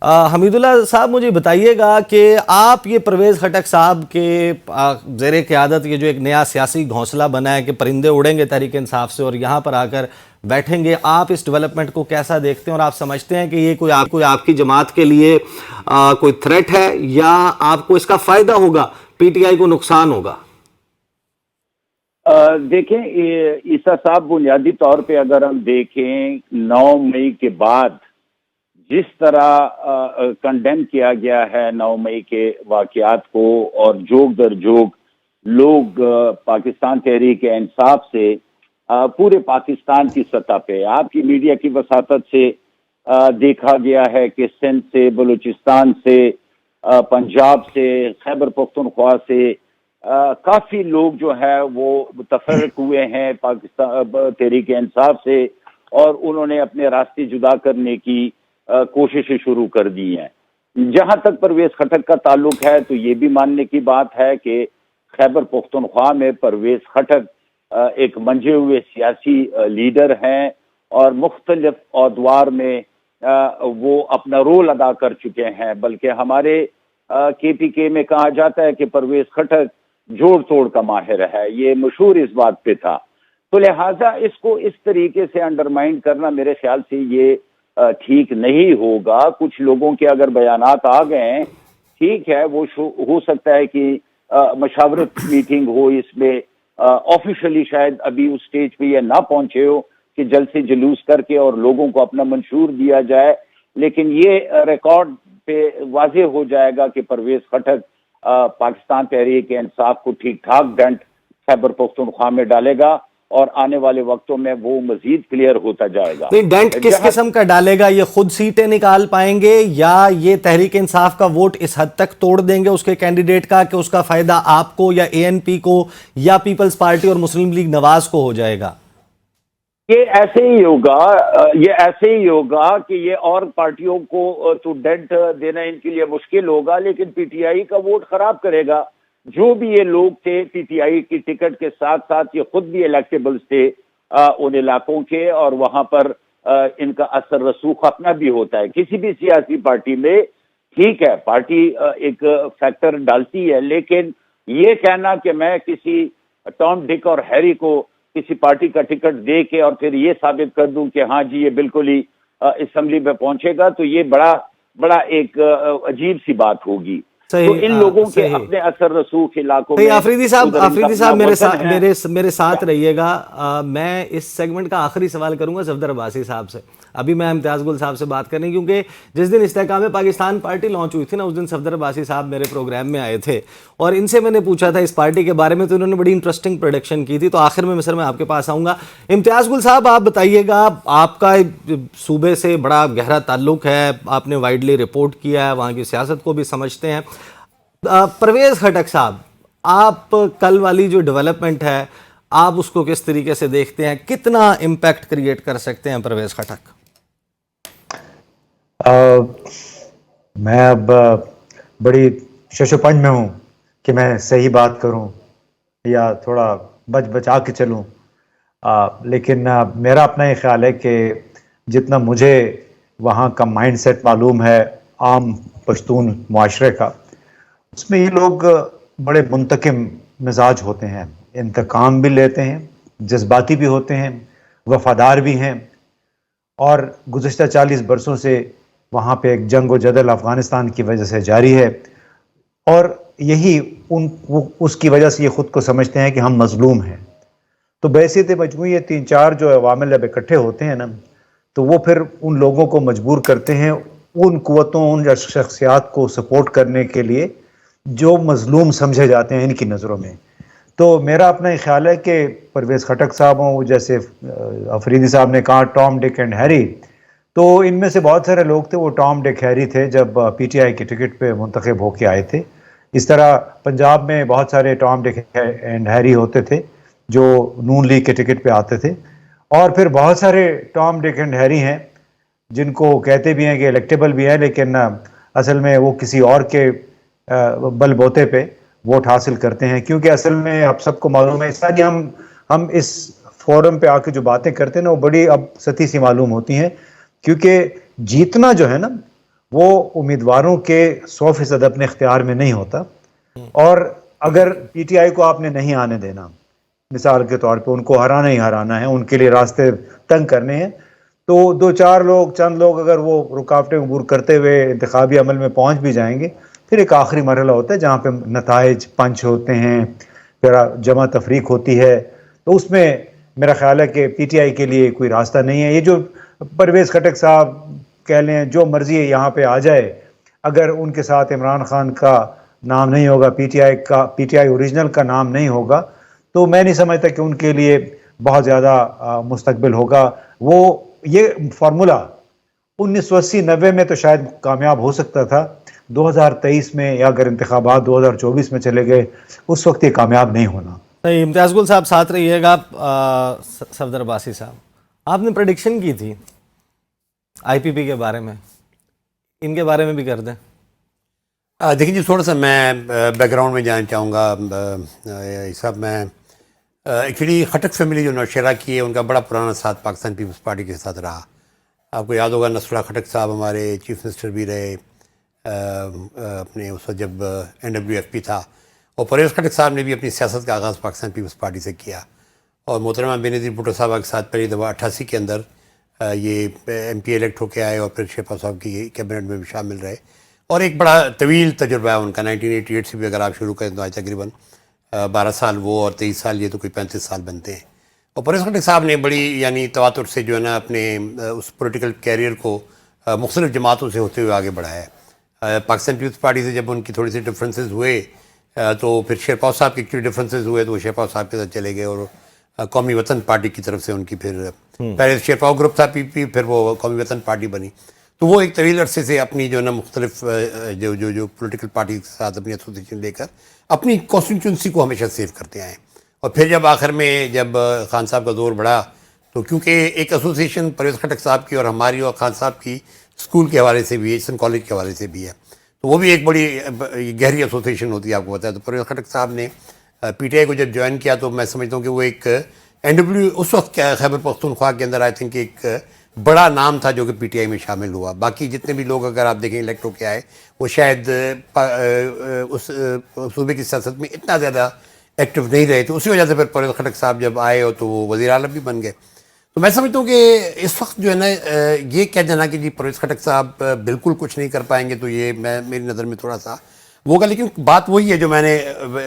حمید اللہ صاحب مجھے بتائیے گا کہ آپ یہ پرویز خٹک صاحب کے زیر قیادت یہ جو ایک نیا سیاسی گھونسلہ بنا ہے کہ پرندے اڑیں گے تحریک انصاف سے اور یہاں پر آ کر بیٹھیں گے، آپ اس ڈیولپمنٹ کو کیسا دیکھتے ہیں اور آپ سمجھتے ہیں کہ یہ کوئی آپ کی جماعت کے لیے کوئی تھریٹ ہے یا آپ کو اس کا فائدہ ہوگا، پی ٹی آئی کو نقصان ہوگا؟ دیکھیں عیسیٰ صاحب، بنیادی طور پہ اگر ہم دیکھیں 9 مئی کے بعد جس طرح کنڈیم کیا گیا ہے 9 مئی کے واقعات کو، اور جوگ در جوگ لوگ پاکستان تحریک انصاف سے پورے پاکستان کی سطح پہ آپ کی میڈیا کی وساطت سے دیکھا گیا ہے کہ سندھ سے، بلوچستان سے، پنجاب سے، خیبر پختونخوا سے کافی لوگ جو ہے وہ متفرق ہوئے ہیں پاکستان تحریک انصاف سے، اور انہوں نے اپنے راستے جدا کرنے کی کوششیں شروع کر دی ہیں۔ جہاں تک پرویز خٹک کا تعلق ہے تو یہ بھی ماننے کی بات ہے کہ خیبر پختونخوا میں پرویز خٹک ایک منجے ہوئے سیاسی لیڈر ہیں اور مختلف ادوار میں وہ اپنا رول ادا کر چکے ہیں، بلکہ ہمارے کے پی کے میں کہا جاتا ہے کہ پرویز خٹک جوڑ توڑ کا ماہر ہے، یہ مشہور اس بات پہ تھا۔ تو لہٰذا اس کو اس طریقے سے انڈرمائن کرنا میرے خیال سے یہ ٹھیک نہیں ہوگا۔ کچھ لوگوں کے اگر بیانات آ گئے ہیں، ٹھیک ہے، وہ ہو سکتا ہے کہ مشاورت میٹنگ ہو، اس میں آفیشلی شاید ابھی اس سٹیج پہ یہ نہ پہنچے ہو کہ جلسے جلوس کر کے اور لوگوں کو اپنا منشور دیا جائے، لیکن یہ ریکارڈ پہ واضح ہو جائے گا کہ پرویز خٹک پاکستان تحریک انصاف کو ٹھیک ٹھاک ڈنٹ خیبر پختونخوا میں ڈالے گا، اور آنے والے وقتوں میں وہ مزید کلیئر ہوتا جائے گا۔ نہیں، ڈنٹ کس قسم کا ڈالے گا؟ یہ خود سیٹیں نکال پائیں گے یا یہ تحریک انصاف کا ووٹ اس حد تک توڑ دیں گے اس کے کینڈیڈیٹ کا کہ اس کا فائدہ آپ کو یا اے این پی کو یا پیپلز پارٹی اور مسلم لیگ نواز کو ہو جائے گا؟ یہ ایسے ہی ہوگا کہ یہ اور پارٹیوں کو تو ڈنٹ دینا ان کے لیے مشکل ہوگا، لیکن پی ٹی آئی کا ووٹ خراب کرے گا۔ جو بھی یہ لوگ تھے پی ٹی آئی کی ٹکٹ کے ساتھ ساتھ یہ خود بھی الیکٹیبلز تھے ان علاقوں کے، اور وہاں پر ان کا اثر رسوخ اپنا بھی ہوتا ہے کسی بھی سیاسی پارٹی میں۔ ٹھیک ہے، پارٹی ایک فیکٹر ڈالتی ہے، لیکن یہ کہنا کہ میں کسی ٹام ڈک اور ہیری کو کسی پارٹی کا ٹکٹ دے کے اور پھر یہ ثابت کر دوں کہ ہاں جی یہ بالکل ہی اسمبلی میں پہنچے گا، تو یہ بڑا ایک عجیب سی بات ہوگی۔ تو ان لوگوں کے اپنے اثر رسوخ علاقوں میں۔ آفریدی صاحب میرے ساتھ رہیے گا۔ میں اس سیگمنٹ کا آخری سوال کروں گا صفدر عباسی صاحب سے، ابھی میں امتیاز گل صاحب سے بات کرنے، کیونکہ جس دن استحکام پاکستان پارٹی لانچ ہوئی تھی نا، اس دن صفدر عباسی صاحب میرے پروگرام میں آئے تھے اور ان سے میں نے پوچھا تھا اس پارٹی کے بارے میں، تو انہوں نے بڑی انٹرسٹنگ پروڈکشن کی تھی۔ تو آخر میں سر میں آپ کے پاس آؤں گا۔ امتیاز گل صاحب، آپ بتائیے گا، آپ کا صوبے سے بڑا گہرا تعلق ہے، آپ نے وائڈلی رپورٹ کیا ہے، وہاں کی سیاست کو بھی سمجھتے ہیں۔ پرویز خٹک صاحب، آپ کل والی جو ڈیولپمنٹ ہے آپ اس کو کس طریقے سے دیکھتے ہیں؟ کتنا امپیکٹ کریٹ کر سکتے ہیں پرویز خٹک؟ میں اب بڑی ششوپنج میں ہوں کہ میں صحیح بات کروں یا تھوڑا بچا کے چلوں، لیکن میرا اپنا یہ خیال ہے کہ جتنا مجھے وہاں کا مائنڈ سیٹ معلوم ہے عام پشتون معاشرے کا، اس میں یہ لوگ بڑے منتقم مزاج ہوتے ہیں، انتقام بھی لیتے ہیں، جذباتی بھی ہوتے ہیں، وفادار بھی ہیں، اور گزشتہ 40 برسوں سے وہاں پہ ایک جنگ و جدل افغانستان کی وجہ سے جاری ہے، اور یہی اس کی وجہ سے یہ خود کو سمجھتے ہیں کہ ہم مظلوم ہیں۔ تو بحیثیت مجموعی یہ 3-4 جو عوامل جب اکٹھے ہوتے ہیں نا، تو وہ پھر ان لوگوں کو مجبور کرتے ہیں ان قوتوں، ان شخصیات کو سپورٹ کرنے کے لیے جو مظلوم سمجھے جاتے ہیں ان کی نظروں میں۔ تو میرا اپنا یہ خیال ہے کہ پرویز خٹک صاحب ہوں، جیسے افریدی صاحب نے کہا ٹام ڈک اینڈ ہیری، تو ان میں سے بہت سارے لوگ تھے وہ ٹام ڈک ہیری تھے جب پی ٹی آئی کے ٹکٹ پہ منتخب ہو کے آئے تھے۔ اس طرح پنجاب میں بہت سارے ٹام ڈک اینڈ ہیری ہوتے تھے جو نون لیگ کے ٹکٹ پہ آتے تھے، اور پھر بہت سارے ٹام ڈک اینڈ ہیری ہیں جن کو کہتے بھی ہیں کہ الیکٹیبل بھی ہیں، لیکن اصل میں وہ کسی اور کے بل بوتے پہ ووٹ حاصل کرتے ہیں، کیونکہ اصل میں آپ سب کو معلوم ہے اس طرح کہ ہم اس فورم پہ آ کے جو باتیں کرتے ہیں نا وہ بڑی اب سطحی سی معلوم ہوتی ہیں، کیونکہ جیتنا جو ہے نا وہ امیدواروں کے 100% اپنے اختیار میں نہیں ہوتا. اور اگر پی ٹی آئی کو آپ نے نہیں آنے دینا، مثال کے طور پہ ان کو ہرانا ہی ہرانا ہے، ان کے لیے راستے تنگ کرنے ہیں، تو دو چار لوگ، چند لوگ اگر وہ رکاوٹیں عبور کرتے ہوئے انتخابی عمل میں پہنچ بھی جائیں گے، پھر ایک آخری مرحلہ ہوتا ہے جہاں پہ نتائج پنچ ہوتے ہیں، پھر جمع تفریق ہوتی ہے. تو اس میں میرا خیال ہے کہ پی ٹی آئی کے لیے کوئی راستہ نہیں ہے. یہ جو پرویز خٹک صاحب کہہ لیں جو مرضی یہاں پہ آ جائے، اگر ان کے ساتھ عمران خان کا نام نہیں ہوگا، پی ٹی آئی اوریجنل کا نام نہیں ہوگا، تو میں نہیں سمجھتا کہ ان کے لیے بہت زیادہ مستقبل ہوگا. وہ یہ فارمولا 1980-90 میں تو شاید کامیاب ہو سکتا تھا، 2023 میں یا اگر انتخابات 2024 میں چلے گئے اس وقت یہ کامیاب نہیں ہونا. صحیح. امتیاز گل صاحب ساتھ رہیے گا. صفدر عباسی صاحب، آپ نے پریڈکشن کی تھی آئی پی پی کے بارے میں، ان کے بارے میں بھی کر دیں. دیکھیں جی، تھوڑا سا میں بیک گراؤنڈ میں جانا چاہوں گا. صاحب میں ایکچولی خٹک فیملی جو نوشیرہ کی ہے، ان کا بڑا پرانا ساتھ پاکستان پیپلز پارٹی کے ساتھ رہا. آپ کو یاد ہوگا نصراللہ خٹک صاحب ہمارے چیف منسٹر بھی رہے اپنے اس وقت جب NWFP تھا، اور پرویز خٹک صاحب نے بھی اپنی سیاست کا آغاز پاکستان پیپلز پارٹی سے کیا، اور محترمہ بینظیر بھٹو صاحبہ کے ساتھ پہلی دفعہ 88 کے اندر یہ MP الیکٹ ہو کے آئے، اور پھر شیفا صاحب کی کیبنٹ میں بھی شامل رہے. اور ایک بڑا طویل تجربہ ہے ان کا، 1988 سے بھی اگر آپ شروع کریں تو آج تقریباً 12 سال وہ، اور 23 سال یہ، تو کوئی 35 سال بنتے ہیں. اور پرویز خٹک صاحب نے بڑی یعنی تواتر سے جو ہے نا اپنے اس پولیٹیکل کیریئر کو مختلف جماعتوں سے ہوتے ہوئے آگے بڑھایا ہے. پاکستان پیپلز پارٹی سے جب ان کی تھوڑی سی ڈفرینسز ہوئے تو پھر شیرپاؤ صاحب کی ایکچولی ڈفرینسز ہوئے تو وہ شیرپاؤ صاحب کے ساتھ چلے گئے، اور قومی وطن پارٹی کی طرف سے ان کی پھر پہلے شیرپاؤ گروپ تھا PP، پھر وہ قومی وطن پارٹی بنی. تو وہ ایک طویل عرصے سے اپنی جو ہے نا مختلف جو پولیٹیکل پارٹی کے ساتھ اپنی ایسوسیشن لے کر اپنی کانسٹیٹیوئنسی کو ہمیشہ سیو کرتے آئے. اور پھر جب آخر میں جب خان صاحب کا دور بڑھا تو کیونکہ ایک ایسوسیشن پرویز خٹک صاحب کی اور ہماری اور خان صاحب کی اسکول کے حوالے سے بھی ہے، ایسن کالج کے حوالے سے بھی ہے، تو وہ بھی ایک بڑی گہری ایسوسیشن ہوتی ہے، آپ کو پتہ ہے. تو پرویز خٹک صاحب نے PTI کو جب جوائن کیا تو میں سمجھتا ہوں کہ وہ ایک NW اس وقت خیبر پختونخوا کے اندر آئی تھنک ایک بڑا نام تھا جو کہ PTI میں شامل ہوا. باقی جتنے بھی لوگ اگر آپ دیکھیں الیکٹ ہو کے آئے وہ شاید اس صوبے کی سیاست میں اتنا زیادہ ایکٹیو نہیں رہے تھے. اسی وجہ سے پھر پرویز خٹک صاحب جب آئے ہو تو وہ وزیر اعلیٰ بھی بن گئے. تو میں سمجھتا ہوں کہ اس وقت جو ہے نا یہ کہہ دینا کہ جی پرویز خٹک صاحب بالکل کچھ نہیں کر پائیں گے تو یہ میری نظر میں تھوڑا سا وہ ہوگا. لیکن بات وہی ہے جو میں نے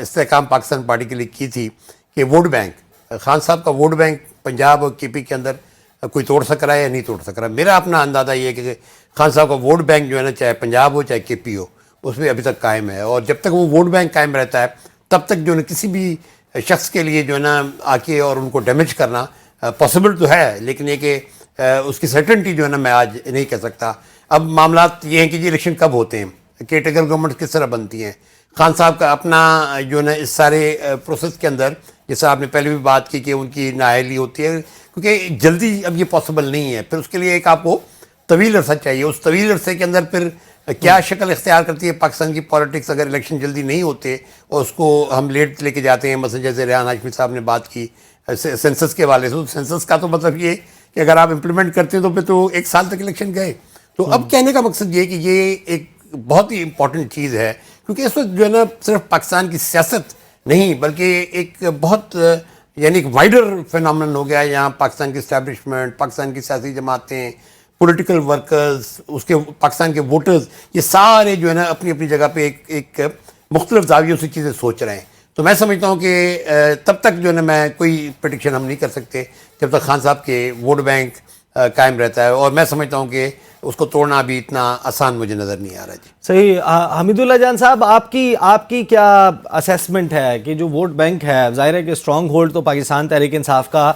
استحکام پاکستان پارٹی کے لیے کی تھی کہ ووٹ بینک، خان صاحب کا ووٹ بینک پنجاب اور KP کے اندر کوئی توڑ سک رہا ہے یا نہیں توڑ سک رہا. میرا اپنا اندازہ یہ ہے کہ خان صاحب کا ووٹ بینک جو ہے نا چاہے پنجاب ہو چاہے KP ہو اس میں ابھی تک قائم ہے. اور جب تک وہ ووٹ بینک قائم رہتا ہے تب تک جو ہے نا کسی بھی شخص کے لیے جو ہے نا آ کے اور ان کو ڈیمیج کرنا پاسبل تو ہے، لیکن یہ کہ اس کی سرٹنٹی جو ہے نا میں آج نہیں کہہ سکتا. اب معاملات یہ ہیں کہ یہ الیکشن کب ہوتے ہیں، کیٹیگل گورنمنٹ کس طرح بنتی ہیں. خان صاحب کا اپنا جو ہے نا اس سارے پروسیس کے اندر جیسا آپ نے پہلے بھی بات کی کہ ان کی نااہلی ہوتی ہے کیونکہ جلدی اب یہ پاسبل نہیں ہے. پھر اس کے لیے ایک آپ کو طویل عرصہ چاہیے. اس طویل عرصے کے اندر پھر کیا شکل اختیار کرتی ہے پاکستان کی پالیٹکس اگر الیکشن جلدی نہیں ہوتے اور اس کو ہم لیٹ لے کے جاتے ہیں. مثلا جیسے ریحان ہاشمی صاحب نے بات کی سینسس کے حوالے سے، تو سینسس کا تو مطلب یہ کہ اگر آپ امپلیمنٹ کرتے ہیں تو پھر تو 1 سال تک الیکشن گئے. تو اب کہنے کا مقصد یہ کہ یہ ایک بہت ہی امپورٹنٹ چیز ہے کیونکہ اس وقت جو ہے نا صرف پاکستان کی سیاست نہیں بلکہ ایک بہت یعنی ایک وائڈر فینامنن ہو گیا ہے. یہاں پاکستان کی اسٹیبلشمنٹ، پاکستان کی سیاسی جماعتیں، پولیٹیکل ورکرز، اس کے پاکستان کے ووٹرز، یہ سارے جو ہے نا اپنی اپنی جگہ پہ ایک مختلف زاویوں سے چیزیں سوچ رہے ہیں. تو میں سمجھتا ہوں کہ تب تک جو ہے نا میں کوئی پریڈکشن ہم نہیں کر سکتے جب تک خان صاحب کے ووٹ بینک قائم رہتا ہے، اور میں سمجھتا ہوں کہ اس کو توڑنا بھی اتنا آسان مجھے نظر نہیں آ رہا. جی صحیح. حمید اللہ جان صاحب، آپ کی کیا اسیسمنٹ ہے کہ جو ووٹ بینک ہے، ظاہر ہے کہ اسٹرانگ ہولڈ تو پاکستان تحریک انصاف کا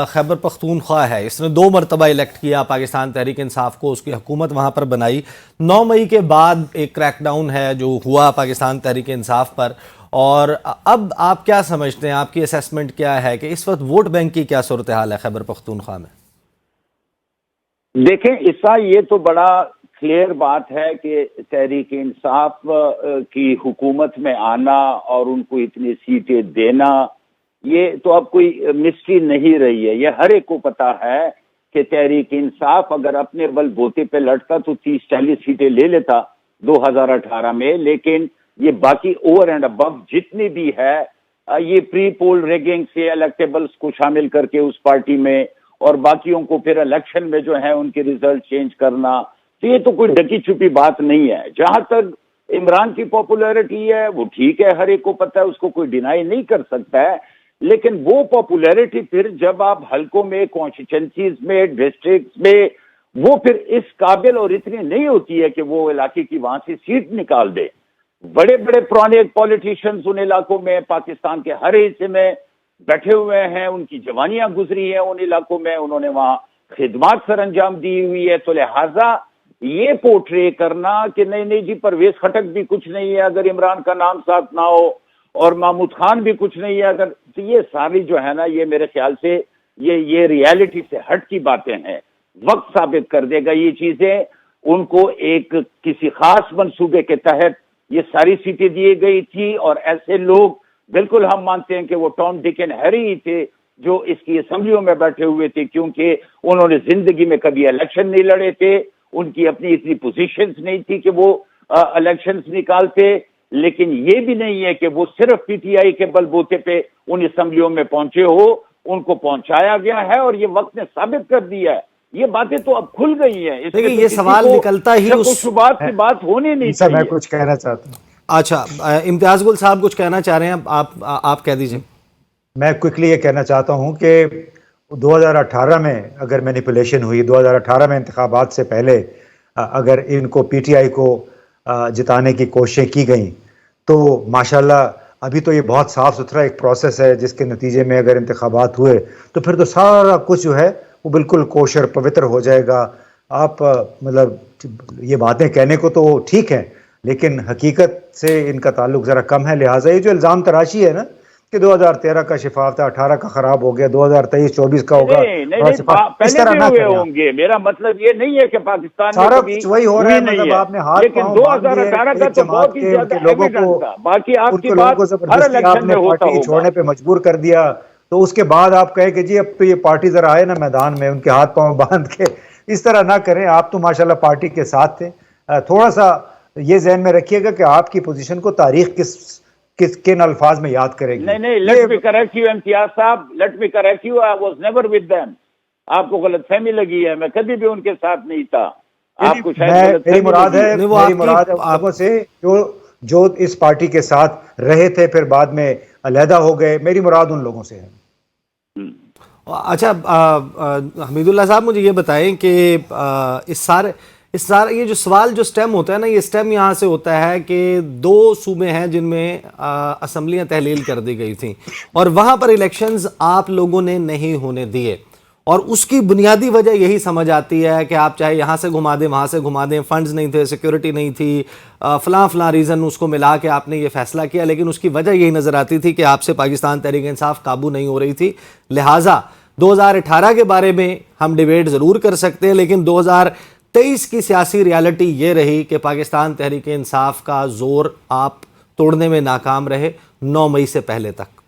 خیبر پختونخوا ہے. اس نے 2 مرتبہ الیکٹ کیا پاکستان تحریک انصاف کو، اس کی حکومت وہاں پر بنائی. 9 مئی کے بعد ایک کریک ڈاؤن ہے جو ہوا پاکستان تحریک انصاف پر. اور اب آپ کیا سمجھتے ہیں، آپ کی اسیسمنٹ کیا ہے کہ اس وقت ووٹ بینک کی کیا صورتحال ہے خیبر پختونخوا میں؟ دیکھیں عیسیٰ، یہ تو بڑا کلیئر بات ہے کہ تحریک انصاف کی حکومت میں آنا اور ان کو اتنی سیٹیں دینا یہ تو اب کوئی مسٹری نہیں رہی ہے. یہ ہر ایک کو پتا ہے کہ تحریک انصاف اگر اپنے بل بوتے پہ لڑتا تو 30-40 سیٹیں لے لیتا 2018 میں، لیکن یہ باقی اوور اینڈ ابو جتنی بھی ہے یہ پری پول ریگنگ سے الیکٹیبلز کو شامل کر کے اس پارٹی میں اور باقیوں کو پھر الیکشن میں جو ہے ان کے ریزلٹ چینج کرنا، تو یہ تو کوئی ڈکی چھپی بات نہیں ہے۔ جہاں تک عمران کی پاپولیرٹی ہے وہ ٹھیک ہے، ہر ایک کو پتہ ہے، اس کو کوئی ڈینائی نہیں کر سکتا ہے، لیکن وہ پاپولیرٹی پھر جب آپ حلقوں میں، کانسٹیچوئنسیز میں، ڈسٹرکٹس میں، وہ پھر اس قابل اور اتنی نہیں ہوتی ہے کہ وہ علاقے کی وہاں سے سیٹ نکال دے۔ بڑے بڑے پرانے پولیٹیشینز ان علاقوں میں، پاکستان کے ہر حصے میں بیٹھے ہوئے ہیں، ان کی جوانیاں گزری ہیں ان علاقوں میں، انہوں نے وہاں خدمات سر انجام دی ہوئی ہے، تو لہٰذا یہ پورٹرے کرنا کہ نہیں نہیں جی پرویز خٹک بھی کچھ نہیں ہے اگر عمران کا نام ساتھ نہ ہو اور محمود خان بھی کچھ نہیں ہے اگر، تو یہ ساری جو ہے نا یہ میرے خیال سے یہ ریالٹی سے ہٹ کی باتیں ہیں۔ وقت ثابت کر دے گا یہ چیزیں۔ ان کو ایک کسی خاص منصوبے کے تحت یہ ساری سیٹیں دی گئی تھی، اور ایسے لوگ بالکل ہم مانتے ہیں کہ وہ ٹام ڈک اینڈ ہیری ہی تھے جو اس کی اسمبلیوں میں بیٹھے ہوئے تھے، کیونکہ انہوں نے زندگی میں کبھی الیکشن نہیں لڑے تھے، ان کی اپنی اتنی پوزیشنز نہیں تھی کہ وہ الیکشنز نکالتے، لیکن یہ بھی نہیں ہے کہ وہ صرف پی ٹی آئی کے بل بوتے پہ ان اسمبلیوں میں پہنچے ہو، ان کو پہنچایا گیا ہے اور یہ وقت نے ثابت کر دیا ہے۔ یہ باتیں تو اب کھل گئی ہیں، اس لیکن یہ سوال نکلتا ہی اس شبہات کی بات ہونی نہیں سر میں چاہیے۔ کچھ کہنا چاہتا ہوں۔ اچھا امتیاز گل صاحب کچھ کہنا چاہ رہے ہیں، آپ کہہ دیجئے۔ میں کوئکلی یہ کہنا چاہتا ہوں کہ 2018 میں اگر مینیپولیشن ہوئی، 2018 میں انتخابات سے پہلے اگر ان کو پی ٹی آئی کو جتانے کی کوششیں کی گئیں تو ماشاءاللہ ابھی تو یہ بہت صاف ستھرا ایک پروسیس ہے جس کے نتیجے میں اگر انتخابات ہوئے تو پھر تو سارا کچھ جو ہے وہ بالکل کوشر پوتر ہو جائے گا۔ آپ مطلب یہ باتیں کہنے کو تو ٹھیک ہیں لیکن حقیقت سے ان کا تعلق ذرا کم ہے، لہٰذا یہ جو الزام تراشی ہے نا کہ 2013 کا شفاف تھا، 18 کا خراب ہو گیا، 2023-24 کا ہوگا، اس پہلے طرح بھی نہ ہوئے کریں۔ ہوں گے، میرا مطلب یہ نہیں ہے کہ پاکستان میں سارا کبھی کچھ وہی ہو رہا ہے، ہوئی نہیں مطلب آپ نے ہاتھ لیکن پاؤں باندھ دیے 2018 کا ایک تو جماعت بہت ہی کے، ان زیادہ کے لوگوں کو، ایویڈنس تھا، باقی آپ ان کی کے لوگوں بات کو ہر زبردستی آپ الیکشن نے میں ہوتا پارٹی ہوگا۔ چھوڑنے پہ مجبور کر دیا، تو اس کے بعد آپ کہے کہ جی اب تو یہ پارٹی ذرا آئے نا میدان میں، ان کے ہاتھ پاؤں باندھ کے اس طرح نہ کریں۔ آپ تو ماشاءاللہ پارٹی کے ساتھ تھے۔ تھوڑا سا یہ ذہن میں رکھیے گا کہ آپ کی پوزیشن کو تاریخ کن الفاظ میں یاد کرے گی۔ نہیں لیٹ می کریکٹ یو امتیاز صاحب، let me correct you, I was never with them. آپ کو غلط فہمی لگی ہے، میں کبھی بھی ان کے ساتھ نہیں تھا، آپ کو شاید غلط میری فہمی مراد لگی ہے ان لوگوں سے جو اس پارٹی کے ساتھ رہے تھے پھر بعد میں علیحدہ ہو گئے، میری مراد ان لوگوں سے ہے۔ اچھا حمید اللہ صاحب مجھے یہ بتائیں کہ اس سارے یہ جو سوال جو سٹیم ہوتا ہے نا، یہ سٹیم یہاں سے ہوتا ہے کہ 2 صوبے ہیں جن میں اسمبلیاں تحلیل کر دی گئی تھیں اور وہاں پر الیکشنز آپ لوگوں نے نہیں ہونے دیے، اور اس کی بنیادی وجہ یہی سمجھ آتی ہے کہ آپ چاہے یہاں سے گھما دیں وہاں سے گھما دیں، فنڈز نہیں تھے، سیکیورٹی نہیں تھی، فلاں ریزن اس کو ملا کے آپ نے یہ فیصلہ کیا، لیکن اس کی وجہ یہی نظر آتی تھی کہ آپ سے پاکستان تحریک انصاف قابو نہیں ہو رہی تھی۔ لہٰذا 2018 کے بارے میں ہم ڈیبیٹ ضرور کر سکتے ہیں، لیکن 2023 کی سیاسی ریالٹی یہ رہی کہ پاکستان تحریک انصاف کا زور آپ توڑنے میں ناکام رہے 9 مئی سے پہلے تک۔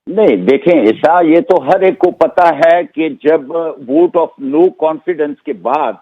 نہیں دیکھیں ایسا، یہ تو ہر ایک کو پتا ہے کہ جب ووٹ آف نو کانفیڈنس کے بعد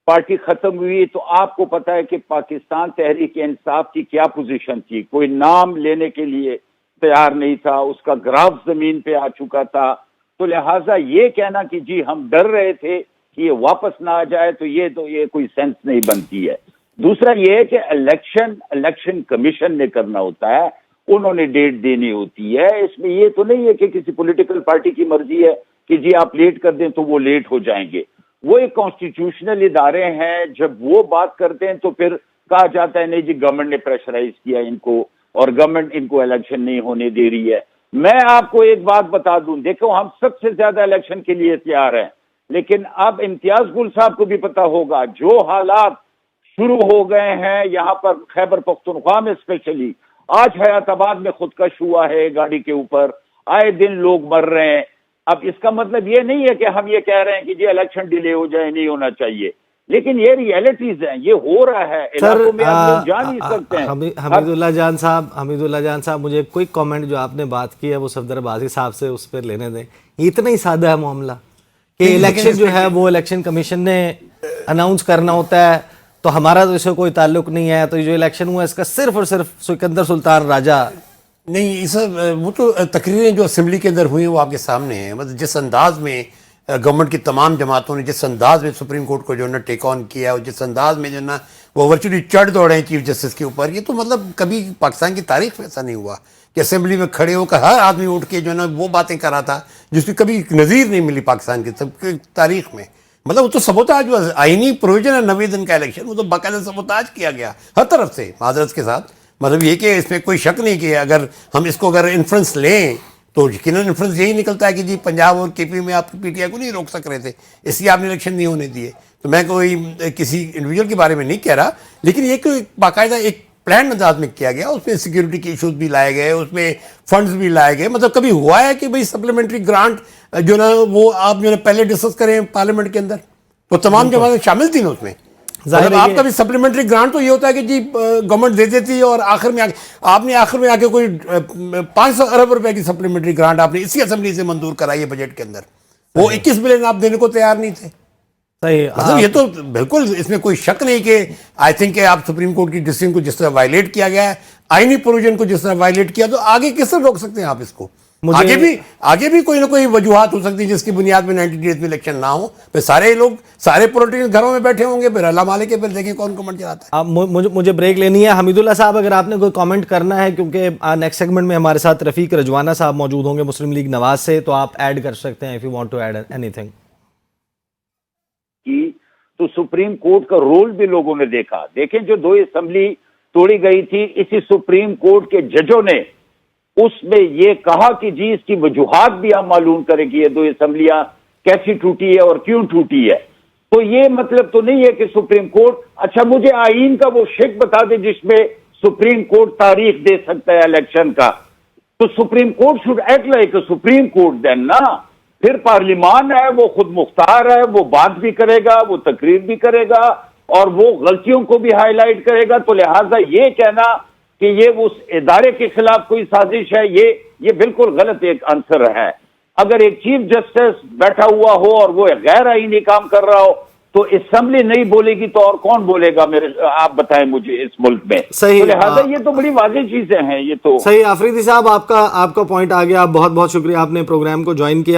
پارٹی ختم ہوئی تو آپ کو پتا ہے کہ پاکستان تحریک انصاف کی کیا پوزیشن تھی، کوئی نام لینے کے لیے تیار نہیں تھا، اس کا گراف زمین پہ آ چکا تھا، تو لہٰذا یہ کہنا کہ جی ہم ڈر رہے تھے کہ یہ واپس نہ آ جائے تو یہ کوئی سینس نہیں بنتی ہے۔ دوسرا یہ ہے کہ الیکشن کمیشن نے کرنا ہوتا ہے، انہوں نے ڈیٹ دینی ہوتی ہے، اس میں یہ تو نہیں ہے کہ کسی پولیٹیکل پارٹی کی مرضی ہے کہ جی آپ لیٹ کر دیں تو وہ لیٹ ہو جائیں گے۔ وہ ایک کانسٹیٹیوشنل ادارے ہیں، جب وہ بات کرتے ہیں تو پھر کہا جاتا ہے نہیں جی گورنمنٹ نے پریشرائز کیا ان کو اور گورنمنٹ ان کو الیکشن نہیں ہونے دے رہی ہے۔ میں آپ کو ایک بات بتا دوں، دیکھو ہم سب سے زیادہ الیکشن کے لیے تیار ہیں، لیکن اب امتیاز گل صاحب کو بھی پتا ہوگا جو حالات شروع ہو گئے ہیں یہاں پر خیبر پختونخوا میں اسپیشلی، آج حیات آباد میں خودکش ہوا ہے گاڑی کے اوپر، آئے دن لوگ مر رہے ہیں۔ اب اس کا مطلب یہ نہیں ہے کہ ہم یہ کہہ رہے ہیں کہ جی الیکشن ڈیلے ہو جائے، نہیں ہونا چاہیے، لیکن یہ ریئلٹیز ہیں، یہ ہو رہا ہے علاقوں میں، آپ لوگ جان ہی سکتے ہیں۔ حمید اللہ جان صاحب مجھے کوئی کامنٹ جو آپ نے بات کی ہے وہ صفدر عباسی صاحب سے اس پہ لینے دیں، اتنا ہی سادہ ہے معاملہ کہ الیکشن جو ہے وہ الیکشن کمیشن نے اناؤنس کرنا ہوتا ہے تو ہمارا تو اس سے کوئی تعلق نہیں ہے, تو یہ جو الیکشن ہوا اس کا صرف اور صرف سکندر سلطان راجہ. نہیں وہ تو تقریریں جو اسمبلی کے اندر ہوئی ہیں وہ آپ کے سامنے ہیں. مطلب جس انداز میں گورنمنٹ کی تمام جماعتوں نے جس انداز میں سپریم کورٹ کو جو ہے نا ٹیک آن کیا اور جس انداز میں جو ہے نا وہ ورچولی چڑھ دوڑے ہیں چیف جسٹس کے اوپر, یہ تو مطلب کبھی پاکستان کی تاریخ میں ایسا نہیں ہوا کہ اسمبلی میں کھڑے ہو کر ہر آدمی اٹھ کے جو ہے نا وہ باتیں کر رہا تھا جس کی کبھی نظیر نہیں ملی پاکستان کی تاریخ میں. مطلب وہ تو سبوتاج جو آئینی پروویژن ہے 90 دن کا الیکشن, وہ تو باقاعدہ سبوتاج کیا گیا ہر طرف سے معذرت کے ساتھ. مطلب یہ کہ اس میں کوئی شک نہیں کہ اگر ہم اس کو اگر انفرنس لیں تو یقیناً انفرنس یہی نکلتا ہے کہ جی پنجاب اور کے پی میں آپ پی ٹی آئی کو نہیں روک سک رہے تھے, اس لیے آپ نے الیکشن نہیں ہونے دیے. تو میں کوئی کسی انڈیویجول کے بارے میں نہیں کہہ رہا, لیکن یہ کہ باقاعدہ ایک پلان انداز میں کیا گیا, اس میں سیکیورٹی کے ایشوز بھی لائے گئے, اس میں فنڈز بھی لائے گئے. مطلب کبھی ہوا ہے کہ بھئی سپلیمنٹری گرانٹ جو نا وہ آپ جو نا پہلے ڈسکس کریں پارلیمنٹ کے اندر, تو تمام جماعتیں شامل تھیں نا اس میں. ظاہر آپ کا بھی سپلیمنٹری گرانٹ تو یہ ہوتا ہے کہ جی گورنمنٹ دے دیتی ہے اور آخر میں آپ نے آخر میں آ کے کوئی 500 ارب روپے کی سپلیمنٹری گرانٹ آپ نے اسی اسمبلی سے منظور کرائی ہے بجٹ کے اندر, وہ 21 بلین آپ دینے کو تیار نہیں تھے. صحیح, مطلب یہ تو بالکل اس میں کوئی شک نہیں کہ آئی تھنک کہ آپ سپریم کورٹ کی ڈسیزن کو جس طرح وائلیٹ کیا گیا ہے, آئینی پروویژن کو جس طرح وائلیٹ کیا, تو آگے کس طرح روک سکتے ہیں آپ اس کو؟ آگے بھی کوئی نہ کوئی وجوہات ہو سکتی ہے جس کی بنیاد میں 90 ڈیز میں الیکشن نہ ہو. پھر سارے لوگ سارے پولیٹیشن گھروں میں بیٹھے ہوں گے, پھر اللہ مالک ہے, پھر دیکھیں کون گورنمنٹ چلاتا ہے. مجھے بریک لینی ہے. حمید اللہ صاحب اگر آپ نے کوئی کامنٹ کرنا ہے, کیونکہ نیکسٹ سیگمنٹ میں ہمارے ساتھ رفیق رجوانہ صاحب موجود ہوں گے مسلم لیگ نواز سے, تو آپ ایڈ کر سکتے ہیں if you want to add anything. تو سپریم کورٹ کا رول بھی لوگوں نے دیکھا. دیکھیں جو 2 اسمبلی توڑی گئی تھی, اسی سپریم کورٹ کے ججوں نے اس میں یہ کہا کہ جی اس کی وجوہات بھی ہم معلوم کریں کہ یہ 2 اسمبلیاں کیسی ٹوٹی ہے اور کیوں ٹوٹی ہے. تو یہ مطلب تو نہیں ہے کہ سپریم کورٹ, اچھا مجھے آئین کا وہ شک بتا دے جس میں سپریم کورٹ تاریخ دے سکتا ہے الیکشن کا. تو Supreme Court should act like Supreme Court then نا. پھر پارلیمان ہے وہ خود مختار ہے, وہ بات بھی کرے گا, وہ تقریر بھی کرے گا اور وہ غلطیوں کو بھی ہائی لائٹ کرے گا. تو لہٰذا یہ کہنا کہ یہ اس ادارے کے خلاف کوئی سازش ہے, یہ بالکل غلط ایک آنسر ہے. اگر ایک چیف جسٹس بیٹھا ہوا ہو اور وہ غیر آئینی کام کر رہا ہو تو اسمبلی نہیں بولے گی تو اور کون بولے گا؟ آپ بتائیں مجھے اس ملک میں. صحیح, لہٰذا یہ تو بڑی واضح چیزیں ہیں. یہ تو صحیح. آفریدی صاحب آپ کا پوائنٹ آ گیا. آپ بہت بہت شکریہ, آپ نے پروگرام کو جوائن کیا.